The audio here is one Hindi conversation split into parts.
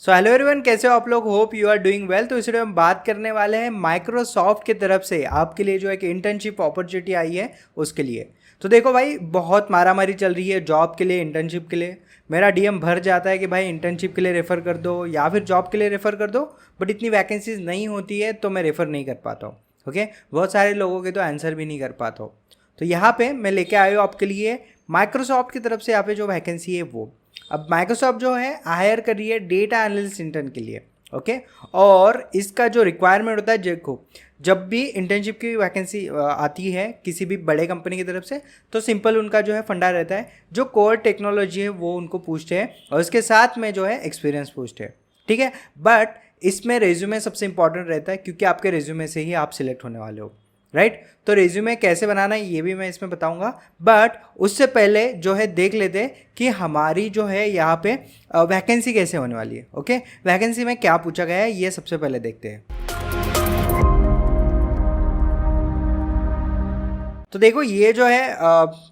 सो हेलो एवरीवन, कैसे हो आप लोग? Hope you are doing well. तो इस वीडियो में हम बात करने वाले हैं माइक्रोसॉफ्ट की तरफ से आपके लिए जो एक इंटर्नशिप अपॉर्चुनिटी आई है उसके लिए। तो देखो भाई, बहुत मारामारी चल रही है जॉब के लिए, इंटर्नशिप के लिए। मेरा डीएम भर जाता है कि भाई इंटर्नशिप के लिए रेफ़र कर दो या फिर जॉब के लिए रेफ़र कर दो, बट इतनी वैकेंसीज नहीं होती है तो मैं रेफ़र नहीं कर पाता हूँ। ओके, बहुत सारे लोगों के तो आंसर भी नहीं कर पाता हूँ। तो यहाँ पे मैं लेके आया हूँ आपके लिए माइक्रोसॉफ्ट की तरफ से यहाँ पे जो वैकेंसी है वो। अब माइक्रोसॉफ्ट जो है हायर कर रही है डेटा एनालिस्ट इंटर्न के लिए। ओके, और इसका जो रिक्वायरमेंट होता है, देखो जब भी इंटर्नशिप की वैकेंसी आती है किसी भी बड़े कंपनी की तरफ से, तो सिंपल उनका जो है फंडा रहता है, जो कोर टेक्नोलॉजी है वो उनको पूछते हैं और उसके साथ में जो है एक्सपीरियंस पूछते हैं। ठीक है, बट इसमें रेज्यूमे सबसे इंपॉर्टेंट रहता है क्योंकि आपके रेज्यूमे से ही आप सिलेक्ट होने वाले हो, राइट? तो रेज्यूमे कैसे बनाना है ये भी मैं इसमें बताऊंगा, बट उससे पहले जो है देख लेते हैं कि हमारी जो है यहाँ पे वैकेंसी कैसे होने वाली है। ओके, वैकेंसी में क्या पूछा गया है ये सबसे पहले देखते हैं। तो देखो, ये जो है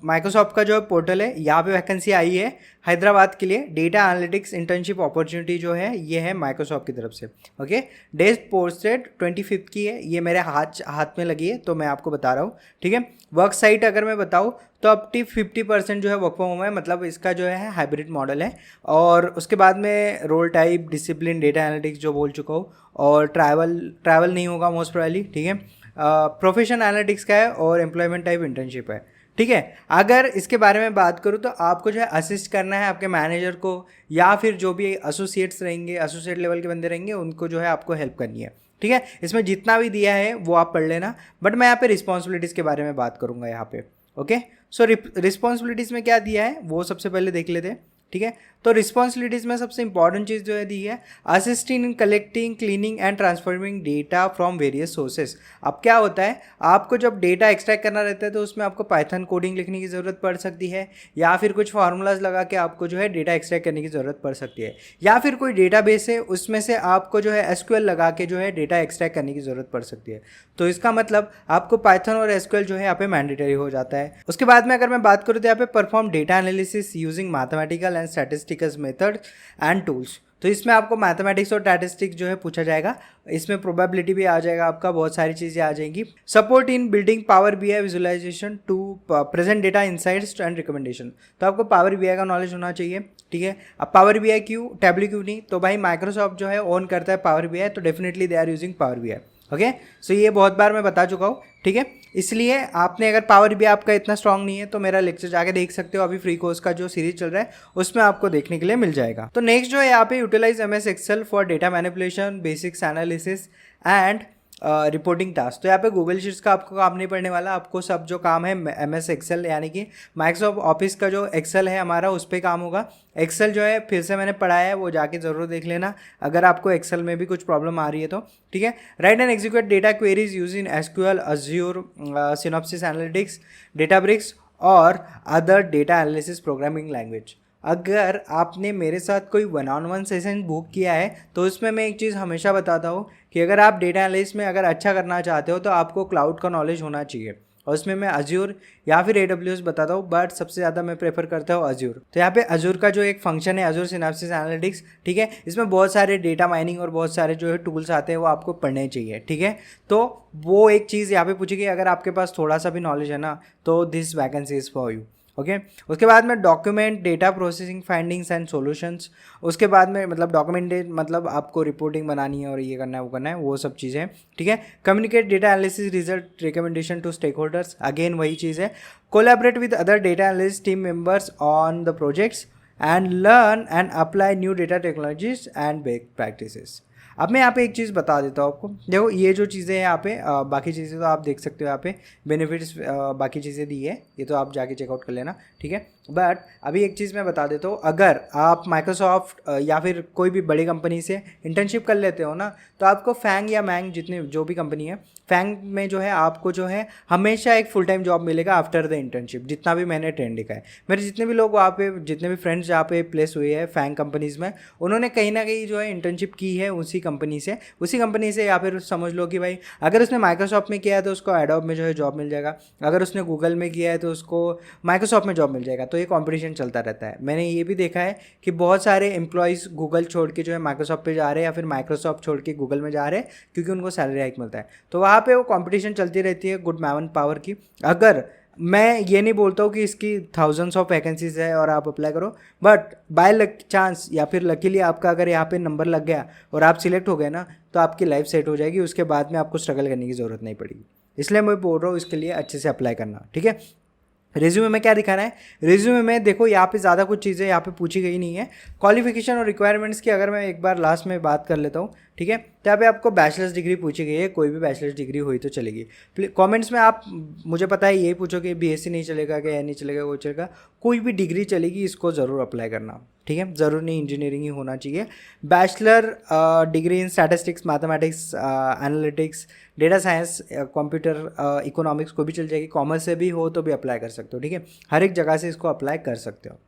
माइक्रोसॉफ्ट का जो पोर्टल है, यहाँ पे वैकेंसी आई है हैदराबाद के लिए। डेटा एनालिटिक्स इंटर्नशिप अपॉर्चुनिटी जो है ये है माइक्रोसॉफ्ट की तरफ से। ओके, डेट पोस्टेड 25 की है, ये मेरे हाथ में लगी है तो मैं आपको बता रहा हूँ। ठीक है, वर्क साइट अगर मैं बताऊँ तो अप टू 50% जो है वर्क फ्रॉम होम है, मतलब इसका जो है हाइब्रिड मॉडल है। और उसके बाद में role type, discipline, data analytics जो बोल चुका हूँ, और ट्रैवल नहीं होगा मोस्ट प्रोबेबली। ठीक है, प्रोफेशन एनालिटिक्स का है और एम्प्लॉयमेंट टाइप इंटर्नशिप है। ठीक है, अगर इसके बारे में बात करूँ तो आपको जो है असिस्ट करना है आपके मैनेजर को, या फिर जो भी एसोसिएट्स रहेंगे, एसोसिएट लेवल के बंदे रहेंगे, उनको जो है आपको हेल्प करनी है। ठीक है, इसमें जितना भी दिया है वो आप पढ़ लेना, बट मैं यहाँ पे रिस्पॉन्सिबिलिटीज़ के बारे में बात करूँगा यहाँ पे। ओके, सो रिस्पॉन्सिबिलिटीज़ में क्या दिया है वो सबसे पहले देख लेते हैं। ठीक है, तो रिस्पॉन्सिबिलिटीज़ में सबसे इंपॉर्टेंट चीज़ जो है दी है, assisting in collecting, cleaning and transforming data from various sources. अब क्या होता है, आपको जब डेटा एक्सट्रैक्ट करना रहता है तो उसमें आपको पाइथन कोडिंग लिखने की ज़रूरत पड़ सकती है, या फिर कुछ फार्मूलाज लगा के आपको जो है डेटा एक्सट्रैक्ट करने की ज़रूरत पड़ सकती है, या फिर कोई डेटाबेस है उसमें से आपको जो है एसक्यूएल लगा के जो है डेटा एक्सट्रैक्ट करने की ज़रूरत पड़ सकती है। तो इसका मतलब आपको पाइथन और एसक्यूएल जो है यहाँ पे मैंडेटरी हो जाता है। उसके बाद में अगर मैं बात करूँ तो यहाँ पे perform data analysis using mathematical and statistical method and tools. तो इसमें आपको मैथमेटिक्स और स्टैटिस्टिक्स जो है पूछा जाएगा, इसमें प्रोबेबिलिटी भी आ जाएगा, आपका बहुत सारी चीज़ें आ जाएंगी। Support in building power BI visualisation to present data insights and recommendation. तो आपको पावर बीआई का नॉलेज होना चाहिए। ठीक है, अब पावर बीआई क्यों, टैबली क्यों नहीं? तो भाई माइक्रोसॉफ्ट जो है ओन करता है पावर बीआई, तो definitely they are using Power BI. Okay, so ये बहुत बार मैं बता चुका हूँ। ठीक है, इसलिए आपने अगर पावर भी आपका इतना स्ट्रांग नहीं है तो मेरा लेक्चर जाके देख सकते हो, अभी फ्री कोर्स का जो सीरीज चल रहा है उसमें आपको देखने के लिए मिल जाएगा। तो नेक्स्ट जो है यहाँ पे utilise MS Excel for data manipulation, basics analysis and reporting task. तो यहाँ पे गूगल शीट्स का आपको काम नहीं पड़ने वाला, आपको सब जो काम है एमएस एक्सेल यानी कि माइक्रोसॉफ्ट ऑफिस का जो एक्सेल है हमारा उस पर काम होगा। एक्सेल जो है फिर से मैंने पढ़ाया है, वो जाके ज़रूर देख लेना अगर आपको एक्सेल में भी कुछ प्रॉब्लम आ रही है तो। ठीक है, write and execute data queries use in SQL, Azure, synopsis analytics, Databricks और other data analysis programming language. अगर आपने मेरे साथ कोई 1-on-1 सेशन बुक किया है तो उसमें मैं एक चीज़ हमेशा बताता हूँ कि अगर आप डेटा एनालिसिस में अगर अच्छा करना चाहते हो तो आपको क्लाउड का नॉलेज होना चाहिए, और उसमें मैं अज्योर या फिर AWS बताता हूँ, बट सबसे ज़्यादा मैं प्रेफर करता हूँ अज्योर। तो यहाँ पे अज्योर का जो एक फंक्शन है अज्योर सिनैप्सिस एनालिटिक्स, ठीक है, इसमें बहुत सारे डेटा माइनिंग और बहुत सारे जो है टूल्स आते हैं वो आपको पढ़ने चाहिए। ठीक है, तो वो एक चीज़ यहाँ पे पूछेगी, अगर आपके पास थोड़ा सा भी नॉलेज है ना तो this vacancy is for you. Okay, उसके बाद में document data processing findings and solutions. उसके बाद में मतलब डॉक्यूमेंट मतलब आपको रिपोर्टिंग बनानी है और ये करना है वो करना है, वो सब चीज़ें। ठीक है, communicate data analysis result recommendation to stakeholders, again वही चीज़ है। Collaborate with other data analyst team members on the projects and learn and apply new data technologies and best practices. अब मैं यहाँ पे एक चीज़ बता देता हूँ आपको, देखो ये जो चीज़ें हैं यहाँ पे बाकी चीज़ें तो आप देख सकते हो, यहाँ पे बेनिफिट्स बाकी चीज़ें दी है, ये तो आप जाके चेकआउट कर लेना। ठीक है, बट अभी एक चीज़ मैं बता देता हूँ, अगर आप माइक्रोसॉफ्ट या फिर कोई भी बड़ी कंपनी से इंटर्नशिप कर लेते हो ना, तो आपको फैंग या मैंग जितने जो भी कंपनी है, फैंग में जो है आपको जो है हमेशा एक फुल टाइम जॉब मिलेगा आफ्टर द इंटर्नशिप। जितना भी मैंने ट्रेंड देखा है, मेरे जितने भी लोग वहाँ पे, जितने भी फ्रेंड्स जहाँ पे प्लेस हुए हैं फैंग कंपनीज़ में, उन्होंने कहीं ना कहीं जो है इंटर्नशिप की है उसी कंपनी से या फिर समझ लो कि भाई अगर उसने माइक्रोसॉफ्ट में किया है तो उसको एडोब में जो है जॉब मिल जाएगा, अगर उसने गूगल में किया है तो उसको माइक्रोसॉफ्ट में जॉब मिल जाएगा। तो ये कंपटीशन चलता रहता है। मैंने ये भी देखा है कि बहुत सारे एम्प्लॉयज़ गूगल छोड़ के जो है माइक्रोसॉफ्ट पे जा रहे हैं या फिर माइक्रोसॉफ्ट छोड़ के गूगल में जा रहे हैं क्योंकि उनको सैलरी हाइक मिलता है। तो वहाँ पे वो कंपटीशन चलती रहती है गुड मैन पावर की। अगर मैं ये नहीं बोलता हूँ कि इसकी थाउजेंड्स ऑफ वैकेंसीज है और आप अप्लाई करो, बट बाय लक चांस या फिर लकीली आपका अगर यहाँ पे नंबर लग गया और आप सिलेक्ट हो गए ना, तो आपकी लाइफ सेट हो जाएगी। उसके बाद में आपको स्ट्रगल करने की ज़रूरत नहीं पड़ेगी। इसलिए मैं बोल रहा हूँ इसके लिए अच्छे से अप्लाई करना, ठीक है। रिज्यूमे में क्या दिखाना है? रिज्यूमे में देखो यहाँ पे ज़्यादा कुछ चीज़ें यहाँ पे पूछी गई नहीं है। क्वालिफिकेशन और रिक्वायरमेंट्स की अगर मैं एक बार लास्ट में बात कर लेता हूँ, ठीक है। तो यहाँ पे आपको बैचलर्स डिग्री पूछी गई है, कोई भी बैचलर्स डिग्री हुई तो चलेगी। कमेंट्स में आप मुझे पता है यही पूछो कि बीएससी नहीं चलेगा क्या, नहीं चलेगा, वो चलेगा, कोई भी डिग्री चलेगी, इसको ज़रूर अप्लाई करना, ठीक है। ज़रूर नहीं इंजीनियरिंग ही होना चाहिए। Bachelor degree in statistics, mathematics, analytics, data science, computer economics को भी चल जाएगी। कॉमर्स से भी हो तो भी अप्लाई कर सकते हो, ठीक है। हर एक जगह से इसको अप्लाई कर सकते हो,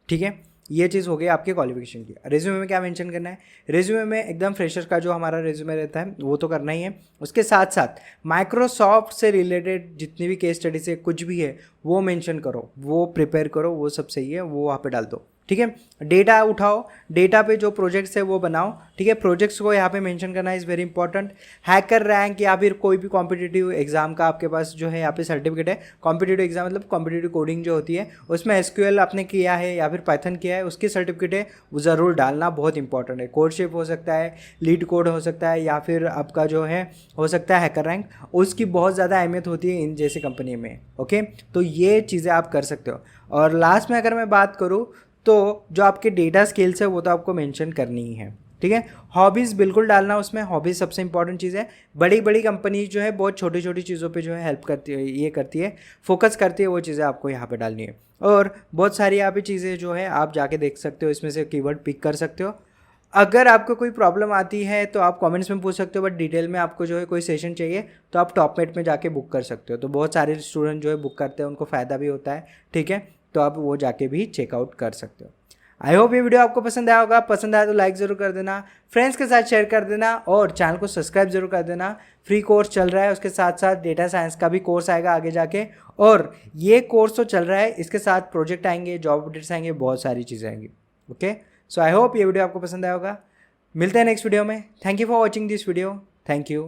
ठीक है। ये चीज़ हो गई आपके क्वालिफिकेशन की। रेज्यूमे में क्या मेंशन करना है? रेज्यूमे में एकदम फ्रेशर का जो हमारा रेज्यूमे रहता है वो तो करना ही है। उसके साथ साथ माइक्रोसॉफ्ट से रिलेटेड जितनी भी केस स्टडी से कुछ भी है वो मेंशन करो, वो प्रिपेयर करो, वो सब सही है, वो वहाँ पे डाल दो, ठीक है। डेटा उठाओ, डेटा पे जो प्रोजेक्ट्स है वो बनाओ, ठीक है। प्रोजेक्ट्स को यहाँ पे मेंशन करना is very important. Hacker rank या फिर कोई भी कॉम्पिटिटिव एग्जाम का आपके पास जो है यहाँ पे सर्टिफिकेट है। कॉम्पिटिटिव एग्जाम मतलब कॉम्पिटिटिव कोडिंग जो होती है उसमें एसक्यूएल आपने किया है या फिर पाइथन किया है, उसकी सर्टिफिकेट है वो ज़रूर डालना, बहुत इंपॉर्टेंट है। कोडशिप हो सकता है, लीड कोड हो सकता है, या फिर आपका जो है हो सकता है हैकर रैंक, उसकी बहुत ज़्यादा अहमियत होती है इन जैसी कंपनी में, ओके। तो ये चीज़ें आप कर सकते हो। और लास्ट में अगर मैं बात करूँ तो जो आपके डेटा स्किल्स है वो तो आपको मेंशन करनी ही है, ठीक है। हॉबीज़ बिल्कुल डालना उसमें, हॉबीज़ सबसे इंपॉर्टेंट चीज़ है। बड़ी बड़ी कंपनी जो है बहुत छोटी छोटी चीज़ों पे जो है हेल्प करती है, ये करती है, फोकस करती है, वो चीज़ें आपको यहाँ पे डालनी है। और बहुत सारी यहाँ पे चीज़ें जो है आप जाके देख सकते हो, इसमें से कीवर्ड पिक कर सकते हो। अगर आपको कोई प्रॉब्लम आती है तो आप कमेंट्स में पूछ सकते हो, बट डिटेल में आपको जो है कोई सेशन चाहिए तो आप टॉपमेट में जाके बुक कर सकते हो। तो बहुत सारे स्टूडेंट जो है बुक करते हैं, उनको फ़ायदा भी होता है, ठीक है। तो आप वो जाके भी चेकआउट कर सकते हो। आई होप ये वीडियो आपको पसंद आया होगा। पसंद आया तो लाइक ज़रूर कर देना, फ्रेंड्स के साथ शेयर कर देना और चैनल को सब्सक्राइब जरूर कर देना। फ्री कोर्स चल रहा है, उसके साथ साथ डेटा साइंस का भी कोर्स आएगा आगे जाके। और ये कोर्स तो चल रहा है, इसके साथ प्रोजेक्ट आएंगे, जॉब अपडेट्स आएंगे, बहुत सारी चीज़ें आएंगी, ओके। सो आई होप ये वीडियो आपको पसंद आया होगा। मिलते हैं नेक्स्ट वीडियो में। Thank you for watching this video. Thank you.